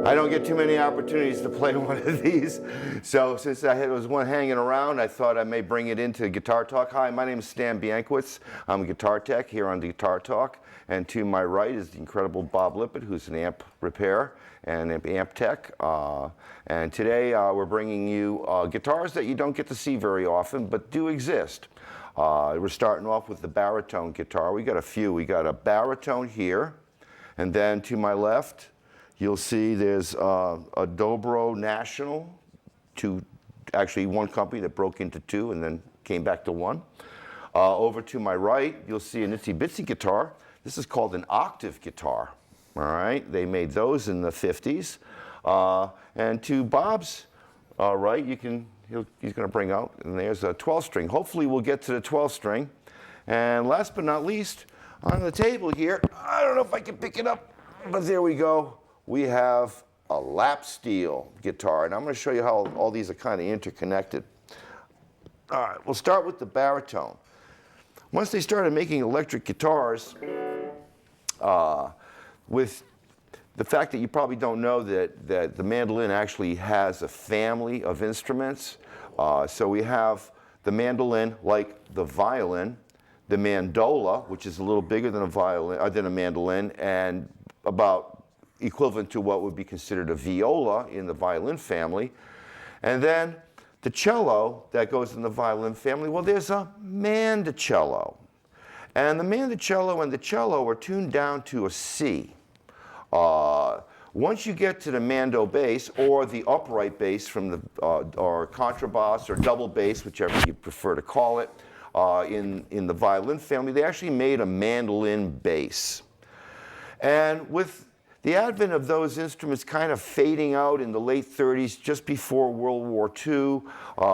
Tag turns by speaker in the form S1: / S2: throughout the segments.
S1: I don't get too many opportunities to play one of these. So since there was one hanging around, I thought I may bring it into Guitar Talk. Hi, my name is Stan Biankwitz. I'm a guitar tech here on Guitar Talk. And to my right is the incredible Bob Lippett, who's an amp repair and an amp tech. And today we're bringing you guitars that you don't get to see very often, but do exist. We're starting off with the Baritone guitar. We got a few. We got a Baritone here. And then to my left, you'll see there's a Dobro National, actually one company that broke into two and then came back to one. Over to my right, you'll see an itsy bitsy guitar. This is called an Octave guitar, all right? They made those in the 50s. And to Bob's right, he's gonna bring out, and there's a 12-string. Hopefully we'll get to the 12-string. And last but not least, on the table here, I don't know if I can pick it up, but there we go. We have a lap steel guitar, and I'm going to show you how all these are kind of interconnected. All right, we'll start with the Baritone. Once they started making electric guitars, with the fact that you probably don't know that the mandolin actually has a family of instruments. So we have the mandolin, like the violin, the mandola, which is a little bigger than a mandolin, and about equivalent to what would be considered a viola in the violin family. And then the cello that goes in the violin family, well, there's a mandocello. And the mandocello and the cello are tuned down to a C. Once you get to the mando bass or the upright bass from the, or contrabass or double bass, whichever you prefer to call it, in the violin family, they actually made a mandolin bass. And with the advent of those instruments kind of fading out in the late 30s, just before World War II,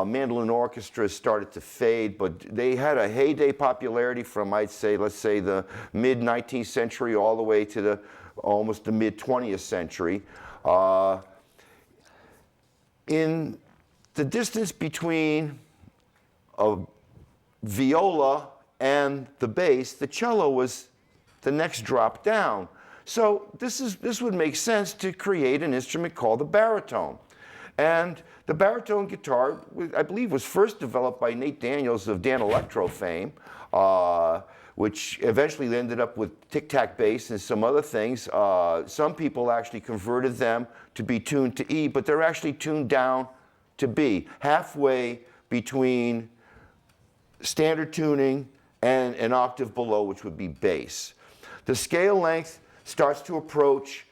S1: mandolin orchestras started to fade, but they had a heyday popularity from, let's say the mid-19th century all the way to almost the mid-20th century. In the distance between a viola and the bass, the cello was the next drop down. So this would make sense to create an instrument called the baritone. And the baritone guitar, I believe, was first developed by Nate Daniels of Dan Electro fame, which eventually ended up with tic-tac bass and some other things. Some people actually converted them to be tuned to E, but they're actually tuned down to B, halfway between standard tuning and an octave below, which would be bass. The scale length starts to approach,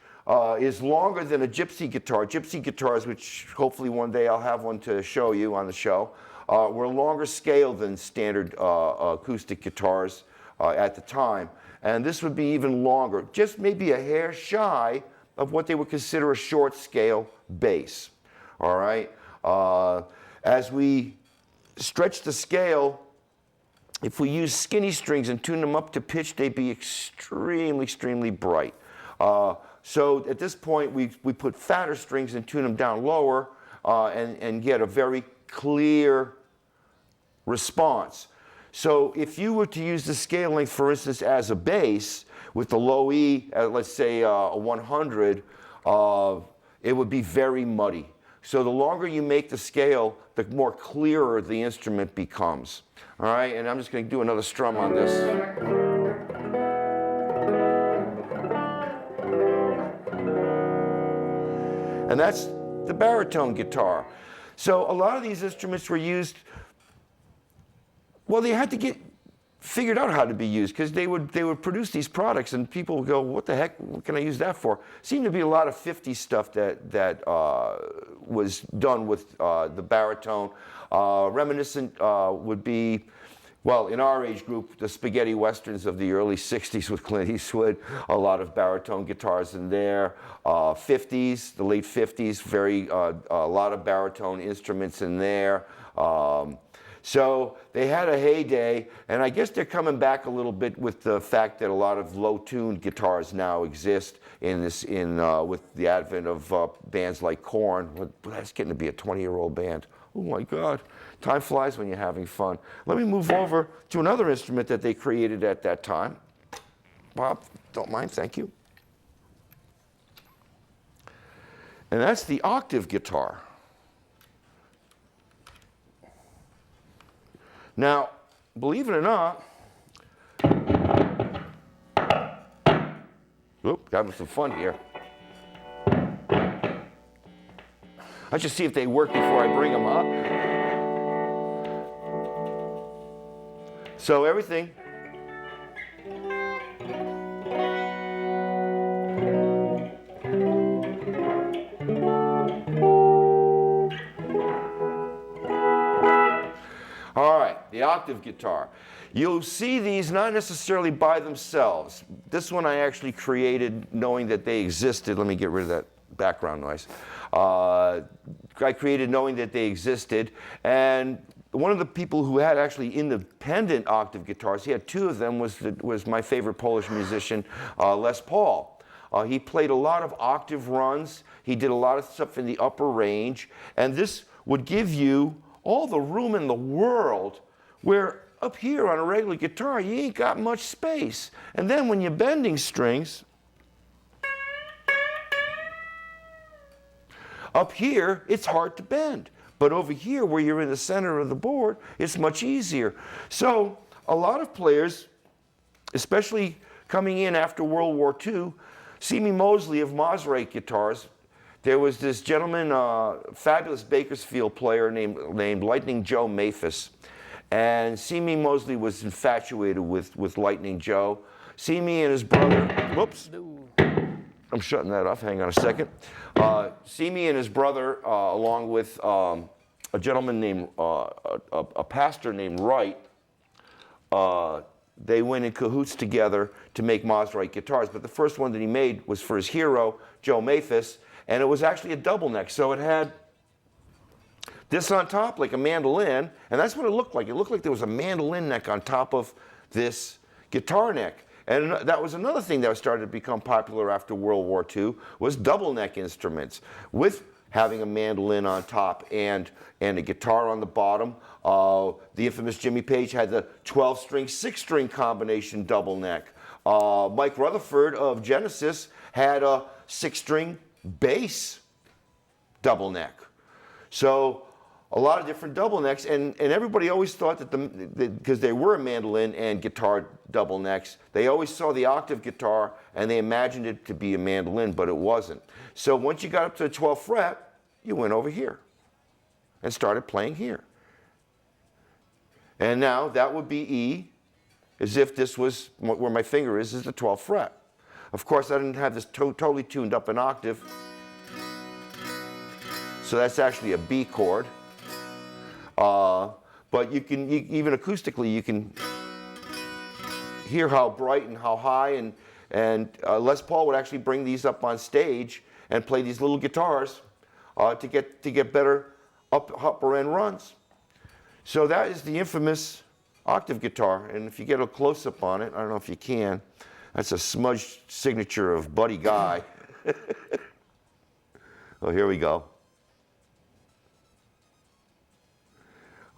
S1: is longer than a gypsy guitar. Gypsy guitars, which hopefully one day I'll have one to show you on the show, were longer scale than standard acoustic guitars at the time. And this would be even longer, just maybe a hair shy of what they would consider a short scale bass. All right? As we stretch the scale, if we use skinny strings and tune them up to pitch, they'd be extremely, extremely bright. So at this point, we put fatter strings and tune them down lower and get a very clear response. So if you were to use the scale length, for instance, as a bass, with the low E, let's say a 100, it would be very muddy. So the longer you make the scale, the more clearer the instrument becomes. All right, and I'm just going to do another strum on this. And that's the baritone guitar. So a lot of these instruments were used, well, they had to get figured out how to be used, because they would produce these products and people would go, what the heck, what can I use that for? Seemed to be a lot of 50s stuff that was done with the baritone. Reminiscent would be, well, in our age group, the spaghetti westerns of the early 60s with Clint Eastwood, a lot of baritone guitars in there. 50s, the late 50s, a lot of baritone instruments in there. So they had a heyday, and I guess they're coming back a little bit with the fact that a lot of low-tuned guitars now exist with the advent of bands like Korn. That's getting to be a 20-year-old band. Oh my God, time flies when you're having fun. Let me move over to another instrument that they created at that time. Bob, don't mind, thank you. And that's the octave guitar. Now, believe it or not, having some fun here. I should see if they work before I bring them up. So everything. All right, the octave guitar. You'll see these not necessarily by themselves. This one I actually created knowing that they existed. Let me get rid of that background noise. I created knowing that they existed, and one of the people who had actually independent octave guitars, he had two of them, was my favorite Polish musician, Les Paul. He played a lot of octave runs. He did a lot of stuff in the upper range, and this would give you all the room in the world, where up here on a regular guitar, you ain't got much space. And then when you're bending strings, up here, it's hard to bend. But over here, where you're in the center of the board, it's much easier. So a lot of players, especially coming in after World War II, Semi-Mosley of Maserate guitars, there was this gentleman, fabulous Bakersfield player named Lightning Joe Maphis. And Semi-Mosley was infatuated with Lightning Joe. Semi and his brother, whoops. I'm shutting that off, hang on a second. Semi and his brother, along with a gentleman named, a pastor named Wright, they went in cahoots together to make Maserate guitars. But the first one that he made was for his hero, Joe Maphis, and it was actually a double neck. So it had this on top, like a mandolin, and that's what it looked like. It looked like there was a mandolin neck on top of this guitar neck. And that was another thing that started to become popular after World War II, was double neck instruments with having a mandolin on top and a guitar on the bottom. The infamous Jimmy Page had the 12-string, 6-string combination double neck. Mike Rutherford of Genesis had a 6-string bass double neck. So a lot of different double necks, and everybody always thought that because they were a mandolin and guitar double necks, they always saw the octave guitar and they imagined it to be a mandolin, but it wasn't. So once you got up to the 12th fret, you went over here and started playing here. And now that would be E, as if this was where my finger is the 12th fret. Of course, I didn't have this totally tuned up an octave, so that's actually a B chord. But even acoustically, you can hear how bright and how high, and Les Paul would actually bring these up on stage and play these little guitars to get better upper end runs. So that is the infamous octave guitar, and if you get a close-up on it, I don't know if you can, that's a smudged signature of Buddy Guy. Oh, here we go.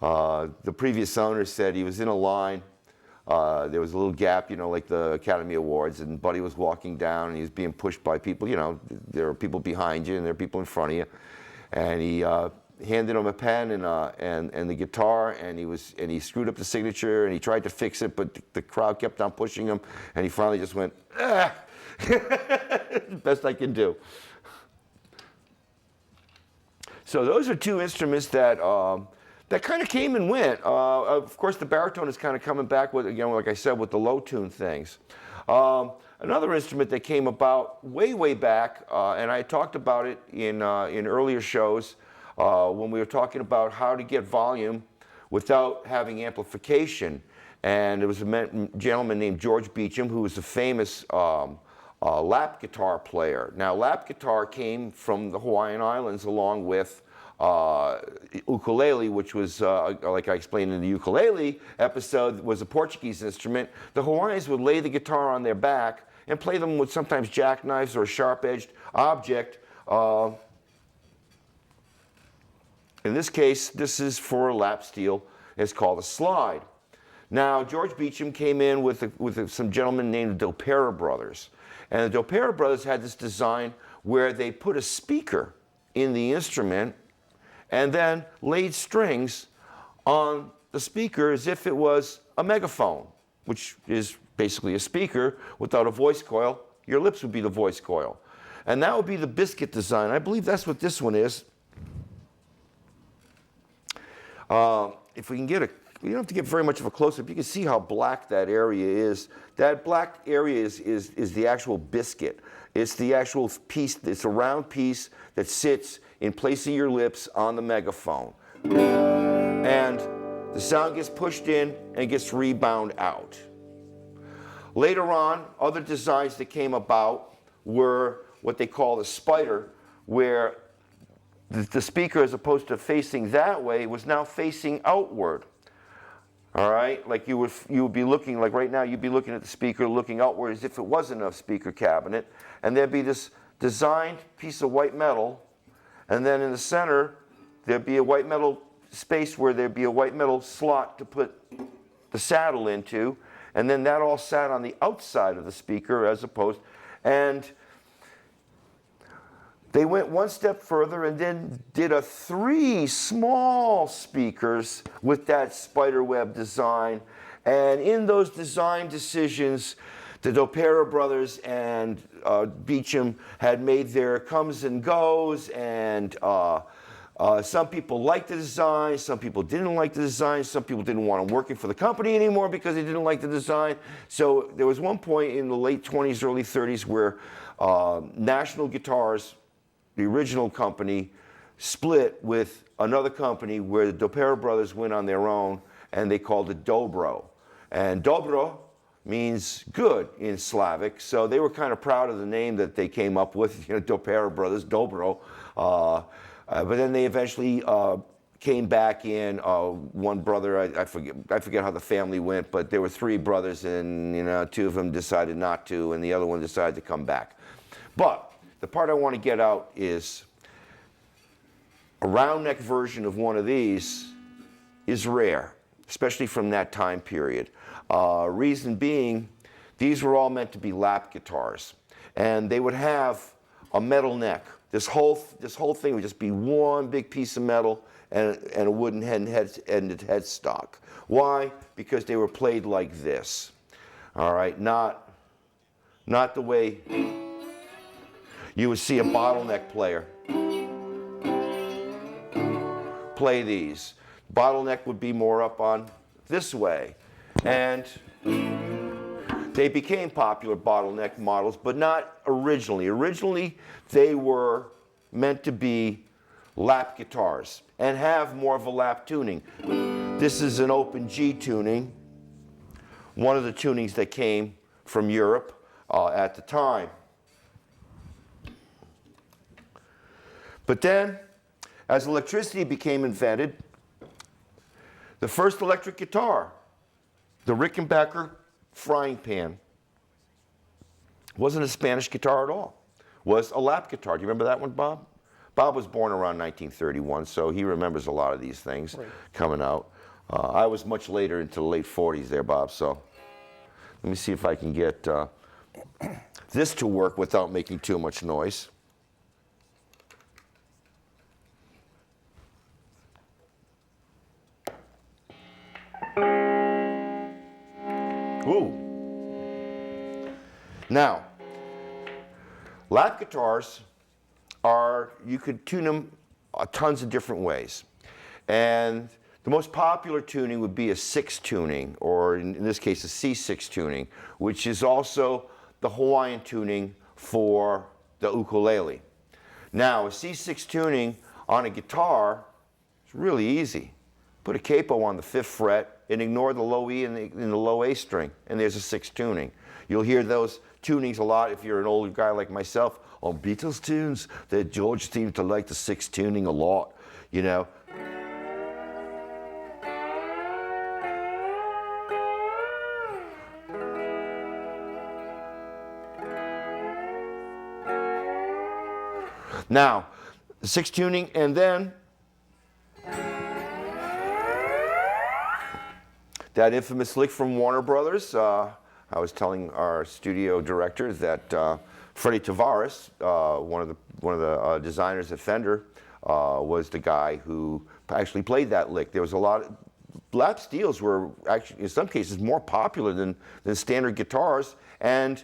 S1: The previous owner said he was in a line. There was a little gap, you know, like the Academy Awards, and Buddy was walking down, and he was being pushed by people. You know, there are people behind you, and there are people in front of you. And he handed him a pen and the guitar, and he screwed up the signature, and he tried to fix it, but the crowd kept on pushing him, and he finally just went, ah, best I can do. So those are two instruments that kind of came and went. Of course, the baritone is kind of coming back with, again, like I said, with the low tune things. Another instrument that came about way back, and I talked about it in earlier shows when we were talking about how to get volume without having amplification. And there was a gentleman named George Beecham who was a famous lap guitar player. Now, lap guitar came from the Hawaiian Islands along with ukulele, which was, like I explained in the ukulele episode, was a Portuguese instrument. The Hawaiians would lay the guitar on their back and play them with sometimes jackknives or a sharp-edged object. In this case, this is for a lap steel. It's called a slide. Now, George Beecham came in with some gentlemen named the Doppera brothers. And the Doppera brothers had this design where they put a speaker in the instrument and then laid strings on the speaker as if it was a megaphone, which is basically a speaker without a voice coil. Your lips would be the voice coil. And that would be the biscuit design. I believe that's what this one is. If we can get you don't have to get very much of a close-up. You can see how black that area is. That black area is the actual biscuit. It's the actual piece, it's a round piece that sits in place of your lips on the megaphone. And the sound gets pushed in and gets rebound out. Later on, other designs that came about were what they call the spider, where the speaker, as opposed to facing that way, was now facing outward. All right, like you would be looking, like right now, you'd be looking at the speaker, looking outward as if it wasn't a speaker cabinet, and there'd be this designed piece of white metal, and then in the center, there'd be a white metal space where there'd be a white metal slot to put the saddle into, and then that all sat on the outside of the speaker as opposed, and they went one step further and then did 3 small speakers with that spiderweb design. And in those design decisions, the Dobro brothers and Beecham had made their comes and goes, and some people liked the design, some people didn't like the design, some people didn't want them working for the company anymore because they didn't like the design. So there was one point in the late 20s, early 30s where National Guitars, the original company, split with another company where the Dobro brothers went on their own, and they called it Dobro. And Dobro means good in Slavic, so they were kind of proud of the name that they came up with, Dobro brothers, Dobro. But then they eventually came back in. One brother, I forget how the family went, but there were 3 brothers, and 2 of them decided not to, and the other one decided to come back. But the part I want to get out is a round neck version of one of these is rare, especially from that time period. Reason being, these were all meant to be lap guitars, and they would have a metal neck. This whole thing would just be one big piece of metal and a wooden ended headstock. Why? Because they were played like this. All right, not the way you would see a bottleneck player play these. Bottleneck would be more up on this way. And they became popular bottleneck models, but not originally. Originally, they were meant to be lap guitars and have more of a lap tuning. This is an open G tuning, one of the tunings that came from Europe at the time. But then, as electricity became invented, the first electric guitar, the Rickenbacker frying pan, wasn't a Spanish guitar at all. Was a lap guitar. Do you remember that one, Bob? Bob was born around 1931, so he remembers a lot of these things coming out. I was much later, into the late 40s there, Bob, so let me see if I can get this to work without making too much noise. Ooh. Now, lap guitars you could tune them tons of different ways. And the most popular tuning would be a 6 tuning, or in this case a C6 tuning, which is also the Hawaiian tuning for the ukulele. Now, a C6 tuning on a guitar is really easy. Put a capo on the 5th fret and ignore the low E and the low A string, and there's a 6 tuning. You'll hear those tunings a lot if you're an older guy like myself. On Beatles tunes, that George seemed to like the 6 tuning a lot, Now, the 6 tuning, and then that infamous lick from Warner Brothers. I was telling our studio director that Freddie Tavares, one of the designers at Fender, was the guy who actually played that lick. There was a lot of lap steels were actually in some cases more popular than standard guitars, and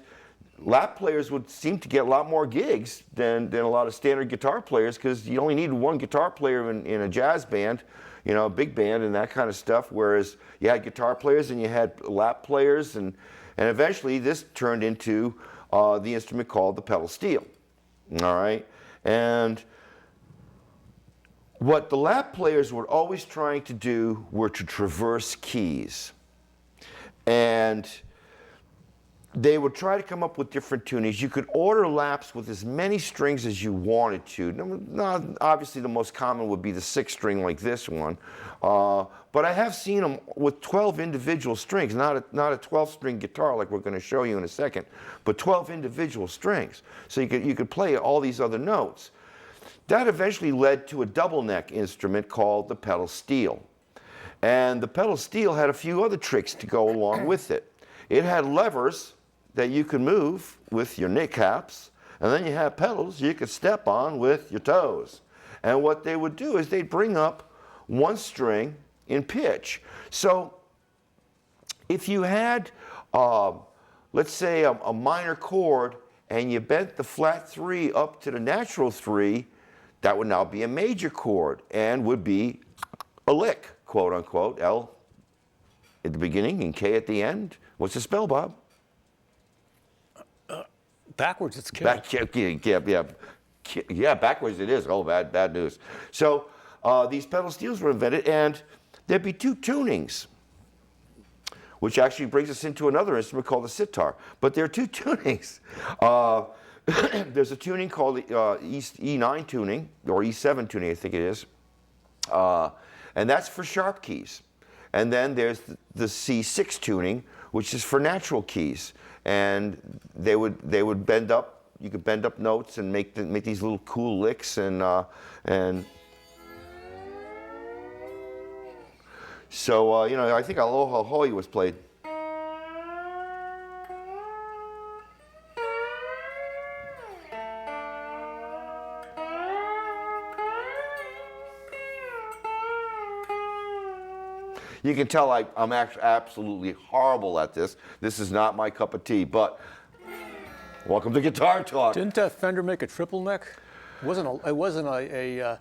S1: lap players would seem to get a lot more gigs than a lot of standard guitar players, because you only need one guitar player in a jazz band, you know, a big band and that kind of stuff, whereas you had guitar players and you had lap players, and eventually this turned into the instrument called the pedal steel. All right, and what the lap players were always trying to do were to traverse keys, and they would try to come up with different tunings. You could order laps with as many strings as you wanted to. Now, obviously, the most common would be the 6-string like this one, but I have seen them with 12 individual strings, not a 12-string guitar like we're going to show you in a second, but 12 individual strings. So you could play all these other notes. That eventually led to a double neck instrument called the pedal steel. And the pedal steel had a few other tricks to go along with it. It had levers that you could move with your kneecaps, and then you had pedals you could step on with your toes. And what they would do is they'd bring up one string in pitch. So if you had, let's say, a minor chord, and you bent the flat 3 up to the natural 3, that would now be a major chord and would be a lick, quote unquote. L at the beginning and K at the end. What's the spell, Bob?
S2: Backwards, it's K.
S1: Yeah, backwards it is. Oh, bad news. So these pedal steels were invented, and there'd be 2 tunings, which actually brings us into another instrument called the sitar. But there are 2 tunings. There's a tuning called the E9 tuning, or E7 tuning, I think it is, and that's for sharp keys. And then there's the C6 tuning, which is for natural keys, and they would bend up. You could bend up notes and make these little cool licks, and so you know, I think Aloha Hoi was played. You can tell I'm actually absolutely horrible at this. This is not my cup of tea, but welcome to Guitar Talk.
S2: Didn't Fender make a triple neck? It wasn't a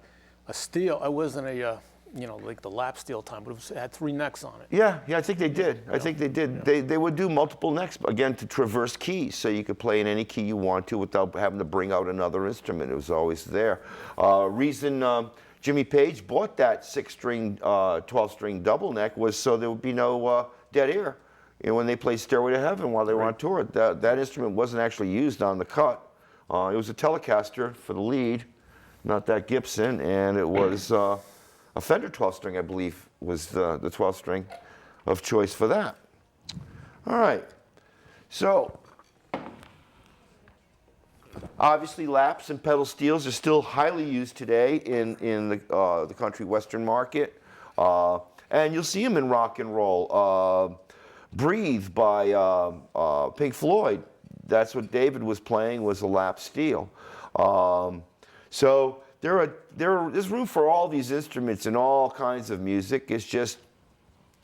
S2: steel. It wasn't a you know, like the lap steel time, but it had 3 necks on it.
S1: Yeah, I think they did. I think they did. Yeah. They would do multiple necks, again, to traverse keys, so you could play in any key you want to without having to bring out another instrument. It was always there. Reason Jimmy Page bought that 6-string, 12-string double neck was so there would be no dead air, you know, when they played Stairway to Heaven while they were on tour. That instrument wasn't actually used on the cut. It was a Telecaster for the lead, not that Gibson, and it was a Fender 12-string, I believe, was the 12-string of choice for that. All right, so obviously laps and pedal steels are still highly used today in the country western market, and you'll see them in rock and roll. Breathe by Pink Floyd, that's what David was playing, was a lap steel. So there's room for all these instruments and all kinds of music. It's just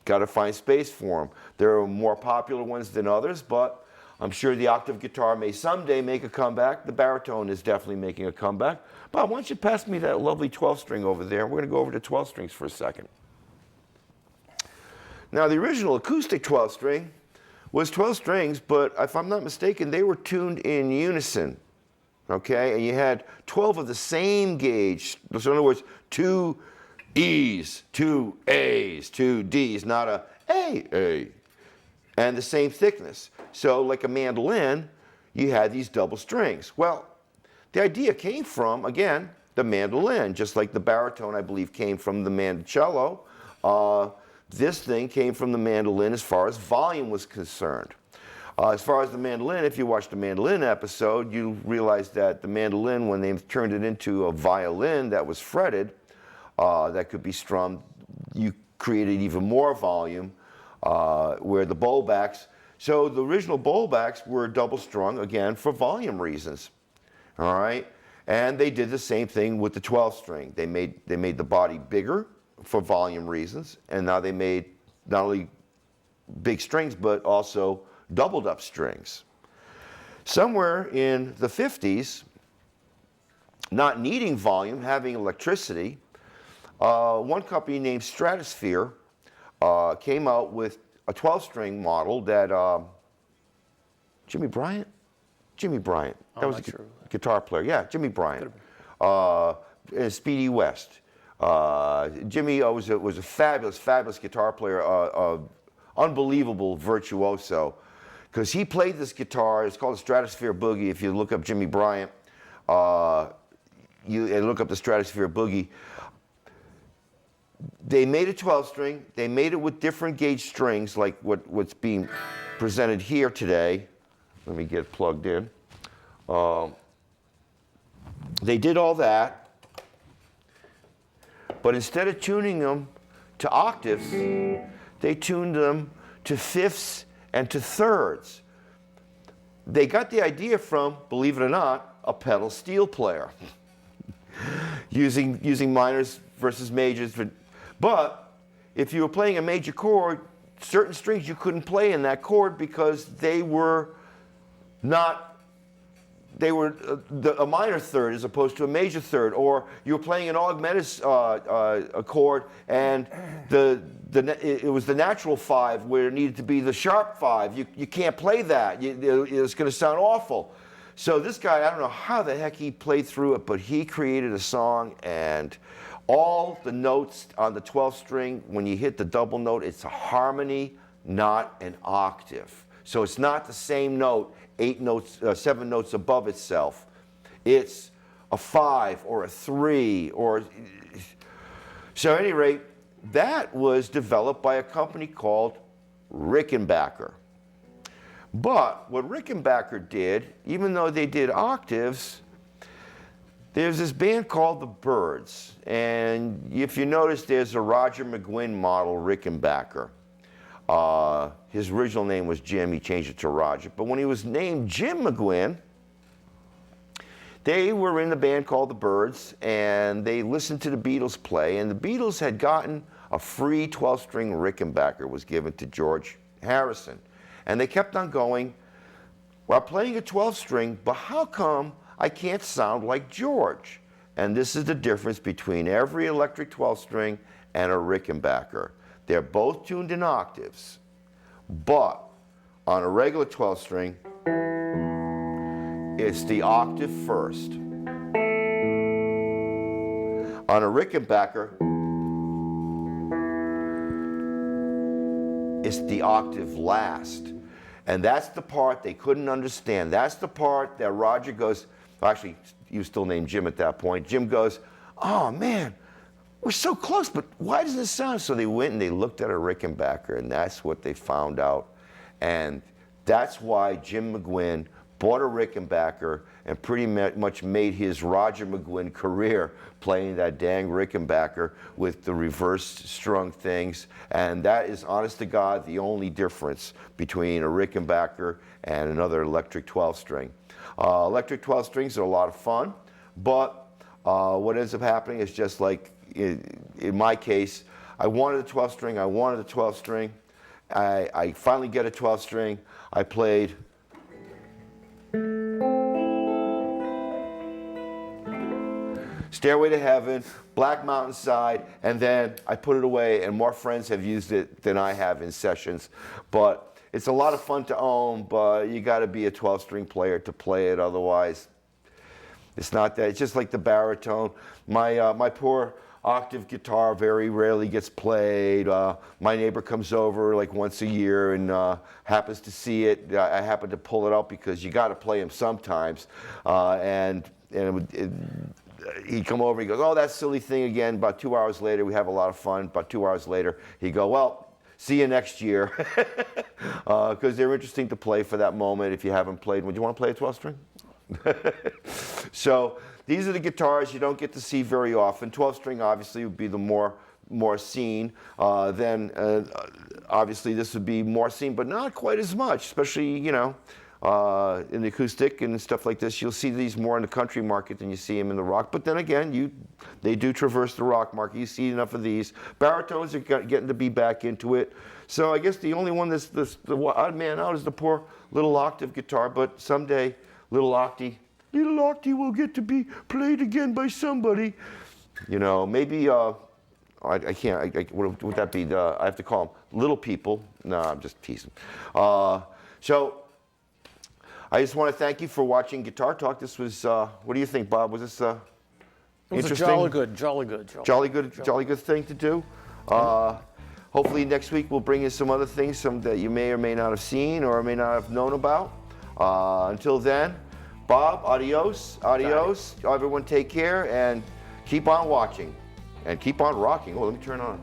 S1: got to find space for them. There are more popular ones than others, but I'm sure the octave guitar may someday make a comeback. The baritone is definitely making a comeback. Bob, why don't you pass me that lovely 12-string over there? We're going to go over to 12 strings for a second. Now, the original acoustic 12-string was 12 strings, but if I'm not mistaken, they were tuned in unison, okay? And you had 12 of the same gauge. So in other words, 2 E's, 2 A's, 2 D's, not a A, and the same thickness. So like a mandolin, you had these double strings. Well, the idea came from, again, the mandolin, just like the baritone, I believe, came from the mandocello. This thing came from the mandolin as far as volume was concerned. As far as the mandolin, if you watched the mandolin episode, you realize that the mandolin, when they turned it into a violin that was fretted, that could be strummed, you created even more volume, where the bow backs So the original bowlbacks were double strung, again, for volume reasons. All right? And they did the same thing with the 12 string. They made the body bigger for volume reasons, and now they made not only big strings, but also doubled up strings. Somewhere in the 50s, not needing volume, having electricity, one company named Stratosphere came out with a 12-string model that Jimmy Bryant? Jimmy Bryant. That was a guitar player. Yeah, Jimmy Bryant. And Speedy West. Jimmy was a fabulous, fabulous guitar player, unbelievable virtuoso. Because he played this guitar, it's called the Stratosphere Boogie. If you look up Jimmy Bryant, and look up the Stratosphere Boogie, they made a 12-string. They made it with different gauge strings, like what's being presented here today. Let me get plugged in. They did all that, but instead of tuning them to octaves, they tuned them to fifths and to thirds. They got the idea from, believe it or not, a pedal steel player, using minors versus majors. But if you were playing a major chord, certain strings you couldn't play in that chord because they were a minor third as opposed to a major third, or you were playing an augmented chord and it was the natural 5 where it needed to be the sharp 5. You can't play that. It's going to sound awful. So this guy, I don't know how the heck he played through it, but he created a song, and all the notes on the 12th string, when you hit the double note, it's a harmony, not an octave. So it's not the same note 7 notes above itself. It's a 5 or a 3 or. So at any rate, that was developed by a company called Rickenbacker. But what Rickenbacker did, even though they did octaves, there's this band called the Byrds. And if you notice, there's a Roger McGuinn model Rickenbacker. His original name was Jim, he changed it to Roger. But when he was named Jim McGuinn, they were in the band called the Byrds, and they listened to the Beatles play, and the Beatles had gotten a free 12-string Rickenbacker was given to George Harrison. And they kept on going, well, playing a 12-string, but how come I can't sound like George? And this is the difference between every electric 12-string and a Rickenbacker. They're both tuned in octaves, but on a regular 12-string, it's the octave first. On a Rickenbacker, it's the octave last. And that's the part they couldn't understand. That's the part that Roger goes, actually, he was still named Jim at that point. Jim goes, oh man, we're so close, but why doesn't it sound? So they went and they looked at a Rickenbacker, and that's what they found out. And that's why Jim McGuinn bought a Rickenbacker and pretty much made his Roger McGuinn career playing that dang Rickenbacker with the reverse strung things. And that is, honest to God, the only difference between a Rickenbacker and another electric 12-string. Electric 12 strings are a lot of fun, but what ends up happening is just like in my case, I wanted a 12 string, I finally get a 12 string, I played Stairway to Heaven, Black Mountain Side, and then I put it away, and more friends have used it than I have in sessions. But it's a lot of fun to own, but you got to be a 12-string player to play it, otherwise it's not that. It's just like the baritone. My poor octave guitar very rarely gets played. My neighbor comes over like once a year and happens to see it. I happen to pull it out because you got to play them sometimes. He'd come over, he goes, oh, that silly thing again. About 2 hours later, we have a lot of fun. About 2 hours later, he'd go, well, see you next year. Because they're interesting to play for that moment if you haven't played. Would you want to play a 12-string? So these are the guitars you don't get to see very often. 12-string obviously would be the more seen. Then obviously this would be more seen, but not quite as much, especially, you know, in the acoustic and stuff like this. You'll see these more in the country market than you see them in the rock. But then again, they do traverse the rock market. You see enough of these. Baritones are getting to be back into it. So I guess the only one that's the odd man out is the poor little octave guitar. But someday, little Octave will get to be played again by somebody. You know, maybe, I can't, what would that be? I have to call them little people. No, I'm just teasing. So I just want to thank you for watching Guitar Talk. This was, what do you think, Bob? Was this interesting?
S2: It was a jolly good
S1: thing to do. Hopefully next week we'll bring you some other things, some that you may or may not have seen or may not have known about. Until then, Bob, adios. Everyone take care and keep on watching and keep on rocking. Oh, let me turn on.